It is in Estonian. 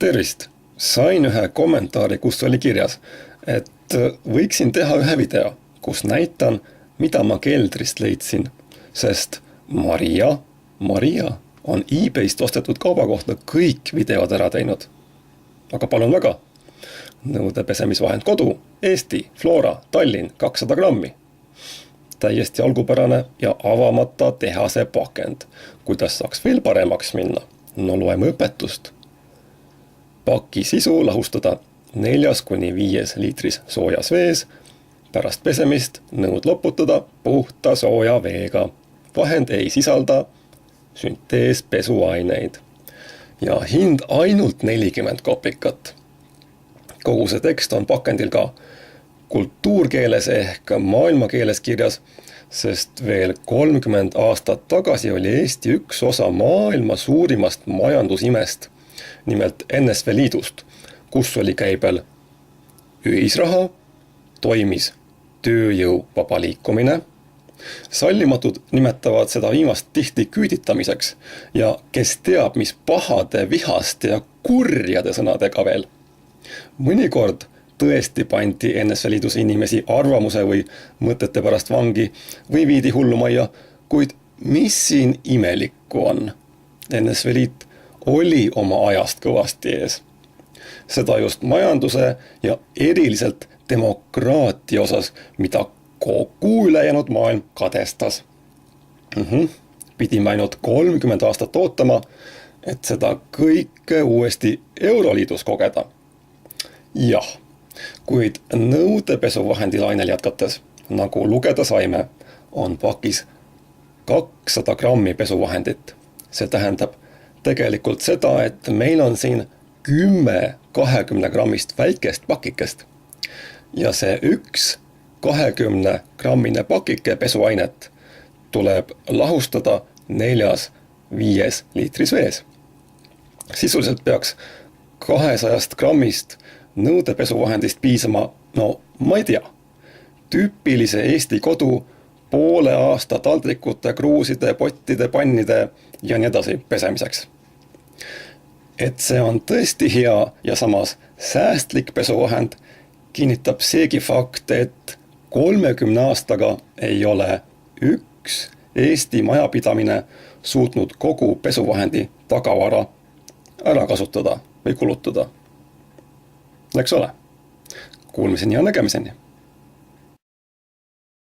Tervist! Sain ühe kommentaari, kus oli kirjas, et võiksin teha ühe video, kus näitan, mida ma keldrist leidsin, sest Maria on eBayst ostetud kauba kohta kõik videod ära teinud. Aga palun väga, nõudepesemisvahend kodu, Eesti, Flora, Tallinn, 200 grammi. Täiesti algupärane ja avamata tehase pakend. Kuidas saaks veel paremaks minna? No loeme õpetust. Paki sisu lahustada 4–5 liitris soojas vees, pärast pesemist nõud loputada puhta sooja veega. Vahend ei sisalda sünteespesuaineid. Ja hind ainult 40 kopikat. Kogu see tekst on pakendil ka kultuurkeeles ehk maailmakeeles kirjas, sest veel 30 aastat tagasi oli Eesti üks osa maailma suurimast majandusimest, nimelt NSV Liidust, kus oli käibel ühisraha, toimis tööjõu vaba liikumine. Sallimatud nimetavad seda viimast tihti küüditamiseks ja kes teab, mis pahade, vihaste ja kurjade sõnadega veel. Mõnikord tõesti pandi NSV Liidus inimesi arvamuse või mõtete pärast vangi või viidi hullumajja, kuid mis siin imelikku on? NSV Liit oli oma ajast kõvasti ees. Seda just majanduse ja eriliselt demokraatia osas, mida kogu ülejäänud maailm kadestas. Pidime ainult 30 aastat ootama, et seda kõike uuesti Euroliidus kogeda. Jah, kuid nõudepesuvahendi lainel jätkates, nagu lugeda saime, on pakis 200 grammi pesuvahendit. See tähendab tegelikult seda, et meil on siin 10 20 grammist väikest pakikest. Ja see üks 20 grammine pakike pesuainet tuleb lahustada 4–5 liitris vees. Sisuliselt peaks 200 grammist nõudepesuvahendist piisama, no ma ei tea, tüüpilise Eesti kodu poole aasta taldrikute, kruuside, pottide, pannide ja nii edasi pesemiseks. Et see on tõesti hea ja samas säästlik pesuvahend, kinnitab seegi fakt, et 30 aastaga ei ole üks Eesti majapidamine suutnud kogu pesuvahendi tagavara ära kasutada või kulutada. Eks ole? Kuulmiseni ja nägemiseni!